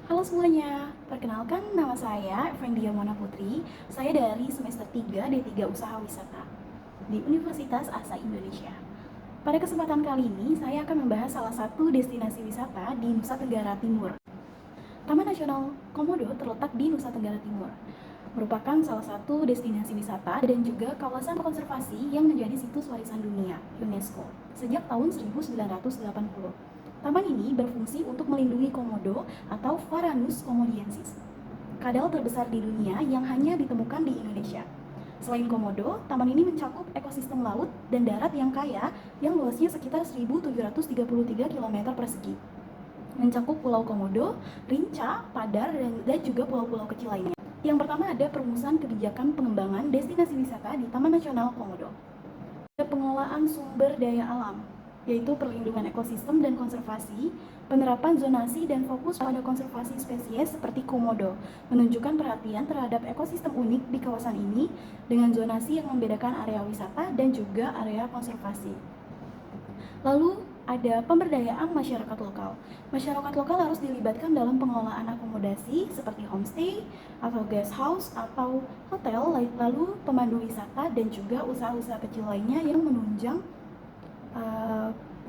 Halo semuanya, perkenalkan nama saya Effendia Mona Putri. Saya dari semester 3 D3 Usaha Wisata di Universitas ASA Indonesia. Pada kesempatan kali ini, saya akan membahas salah satu destinasi wisata di Nusa Tenggara Timur. Taman Nasional Komodo terletak di Nusa Tenggara Timur, merupakan salah satu destinasi wisata dan juga kawasan konservasi yang menjadi situs warisan dunia UNESCO sejak tahun 1980. Taman ini berfungsi untuk melindungi komodo atau Varanus komodiensis, kadal terbesar di dunia yang hanya ditemukan di Indonesia. Selain komodo, taman ini mencakup ekosistem laut dan darat yang kaya yang luasnya sekitar 1.733 km persegi. Mencakup Pulau Komodo, Rinca, Padar, dan juga pulau-pulau kecil lainnya. Yang pertama ada perumusan kebijakan pengembangan destinasi wisata di Taman Nasional Komodo. Ada pengelolaan sumber daya alam, yaitu perlindungan ekosistem dan konservasi, penerapan zonasi dan fokus pada konservasi spesies seperti komodo, menunjukkan perhatian terhadap ekosistem unik di kawasan ini dengan zonasi yang membedakan area wisata dan juga area konservasi. Lalu ada pemberdayaan masyarakat lokal. Masyarakat lokal harus dilibatkan dalam pengelolaan akomodasi seperti homestay atau guest house atau hotel, lalu pemandu wisata dan juga usaha-usaha kecil lainnya yang menunjang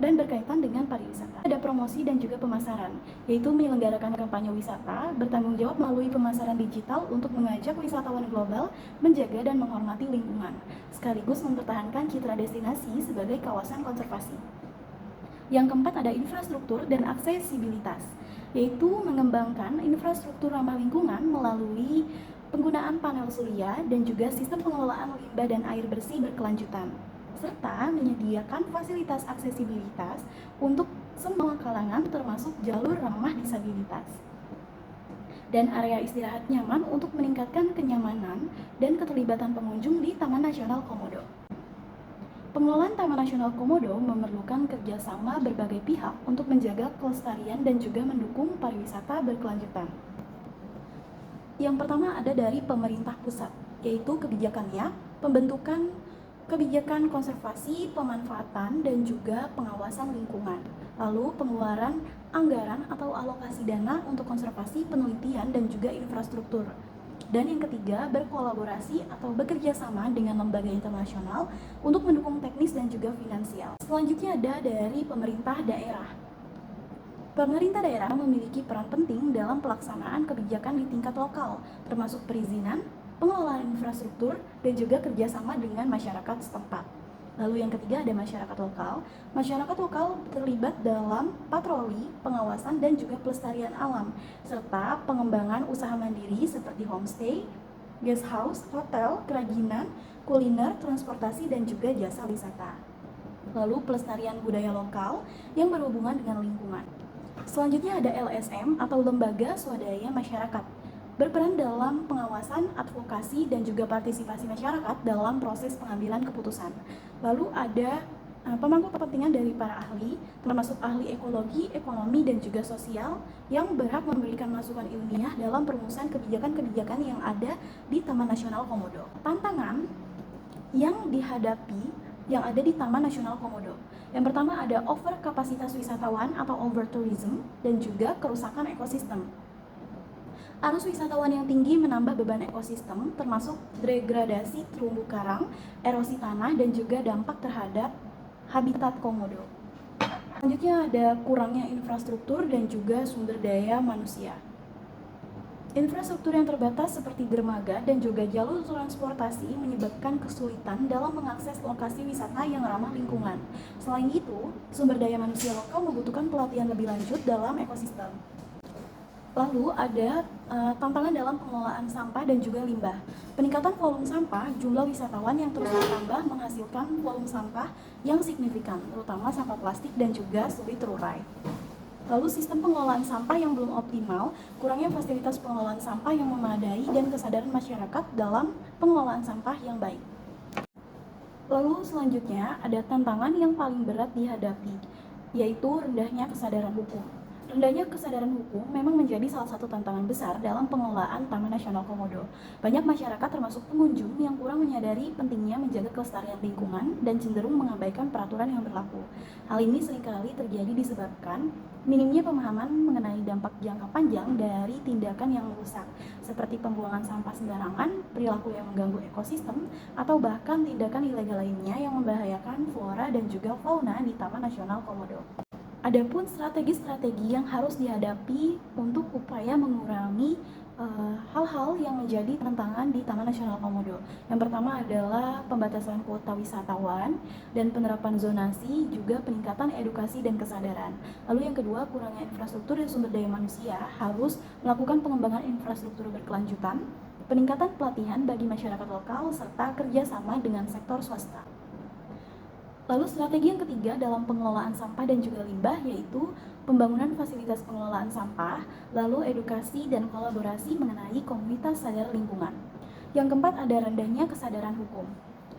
dan berkaitan dengan pariwisata. Ada promosi dan juga pemasaran, yaitu menyelenggarakan kampanye wisata, bertanggung jawab melalui pemasaran digital untuk mengajak wisatawan global menjaga dan menghormati lingkungan, sekaligus mempertahankan citra destinasi sebagai kawasan konservasi. Yang keempat ada infrastruktur dan aksesibilitas, yaitu mengembangkan infrastruktur ramah lingkungan melalui penggunaan panel surya dan juga sistem pengelolaan limbah dan air bersih berkelanjutan, serta menyediakan fasilitas aksesibilitas untuk semua kalangan termasuk jalur ramah disabilitas dan area istirahat nyaman untuk meningkatkan kenyamanan dan keterlibatan pengunjung di Taman Nasional Komodo. Pengelolaan Taman Nasional Komodo memerlukan kerjasama berbagai pihak untuk menjaga kelestarian dan juga mendukung pariwisata berkelanjutan. Yang pertama ada dari pemerintah pusat, yaitu kebijakannya, pembentukan kebijakan konservasi, pemanfaatan, dan juga pengawasan lingkungan. Lalu pengeluaran anggaran atau alokasi dana untuk konservasi, penelitian, dan juga infrastruktur. Dan yang ketiga, berkolaborasi atau bekerja sama dengan lembaga internasional untuk mendukung teknis dan juga finansial. Selanjutnya ada dari pemerintah daerah. Pemerintah daerah memiliki peran penting dalam pelaksanaan kebijakan di tingkat lokal, termasuk perizinan, pengelolaan infrastruktur, dan juga kerjasama dengan masyarakat setempat. Lalu yang ketiga ada masyarakat lokal. Masyarakat lokal terlibat dalam patroli, pengawasan, dan juga pelestarian alam, serta pengembangan usaha mandiri seperti homestay, guest house, hotel, kerajinan, kuliner, transportasi, dan juga jasa wisata. Lalu pelestarian budaya lokal yang berhubungan dengan lingkungan. Selanjutnya ada LSM atau Lembaga Swadaya Masyarakat, berperan dalam pengawasan, advokasi, dan juga partisipasi masyarakat dalam proses pengambilan keputusan. Lalu ada pemangku kepentingan dari para ahli, termasuk ahli ekologi, ekonomi, dan juga sosial yang berhak memberikan masukan ilmiah dalam perumusan kebijakan-kebijakan yang ada di Taman Nasional Komodo. Tantangan yang ada di Taman Nasional Komodo. Yang pertama ada over kapasitas wisatawan atau over tourism dan juga kerusakan ekosistem. Arus wisatawan yang tinggi menambah beban ekosistem, termasuk degradasi terumbu karang, erosi tanah, dan juga dampak terhadap habitat komodo. Selanjutnya ada kurangnya infrastruktur dan juga sumber daya manusia. Infrastruktur yang terbatas seperti dermaga dan juga jalur transportasi menyebabkan kesulitan dalam mengakses lokasi wisata yang ramah lingkungan. Selain itu, sumber daya manusia lokal membutuhkan pelatihan lebih lanjut dalam ekosistem. Lalu ada tantangan dalam pengelolaan sampah dan juga limbah. Peningkatan volume sampah, jumlah wisatawan yang terus bertambah menghasilkan volume sampah yang signifikan, terutama sampah plastik dan juga sulit terurai. Lalu sistem pengelolaan sampah yang belum optimal, kurangnya fasilitas pengelolaan sampah yang memadai, dan kesadaran masyarakat dalam pengelolaan sampah yang baik. Lalu selanjutnya ada tantangan yang paling berat dihadapi, yaitu rendahnya kesadaran hukum. Rendahnya kesadaran hukum memang menjadi salah satu tantangan besar dalam pengelolaan Taman Nasional Komodo. Banyak masyarakat termasuk pengunjung yang kurang menyadari pentingnya menjaga kelestarian lingkungan dan cenderung mengabaikan peraturan yang berlaku. Hal ini seringkali terjadi disebabkan minimnya pemahaman mengenai dampak jangka panjang dari tindakan yang merusak, seperti pembuangan sampah sembarangan, perilaku yang mengganggu ekosistem, atau bahkan tindakan ilegal lainnya yang membahayakan flora dan juga fauna di Taman Nasional Komodo. Adapun strategi-strategi yang harus dihadapi untuk upaya mengurangi hal-hal yang menjadi tantangan di Taman Nasional Komodo. Yang pertama adalah pembatasan kuota wisatawan dan penerapan zonasi, juga peningkatan edukasi dan kesadaran. Lalu yang kedua, kurangnya infrastruktur dan sumber daya manusia, harus melakukan pengembangan infrastruktur berkelanjutan, peningkatan pelatihan bagi masyarakat lokal, serta kerjasama dengan sektor swasta. Lalu strategi yang ketiga dalam pengelolaan sampah dan juga limbah yaitu pembangunan fasilitas pengelolaan sampah, lalu edukasi dan kolaborasi mengenai komunitas sadar lingkungan. Yang keempat ada rendahnya kesadaran hukum.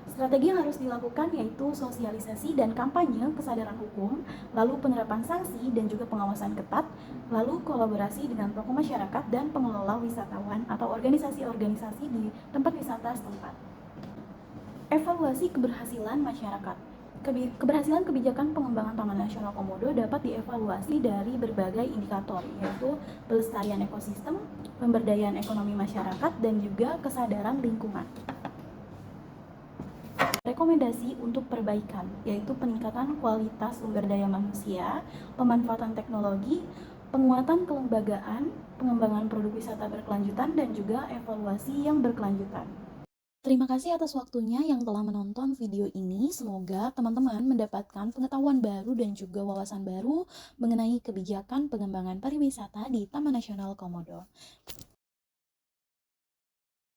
Strategi yang harus dilakukan yaitu sosialisasi dan kampanye kesadaran hukum, lalu penerapan sanksi dan juga pengawasan ketat, lalu kolaborasi dengan tokoh masyarakat dan pengelola wisatawan atau organisasi-organisasi di tempat wisata setempat. Evaluasi keberhasilan masyarakat. Keberhasilan kebijakan pengembangan Taman Nasional Komodo dapat dievaluasi dari berbagai indikator, yaitu pelestarian ekosistem, pemberdayaan ekonomi masyarakat, dan juga kesadaran lingkungan. Rekomendasi untuk perbaikan, yaitu peningkatan kualitas sumber daya manusia, pemanfaatan teknologi, penguatan kelembagaan, pengembangan produk wisata berkelanjutan, dan juga evaluasi yang berkelanjutan. Terima kasih atas waktunya yang telah menonton video ini. Semoga teman-teman mendapatkan pengetahuan baru dan juga wawasan baru mengenai kebijakan pengembangan pariwisata di Taman Nasional Komodo.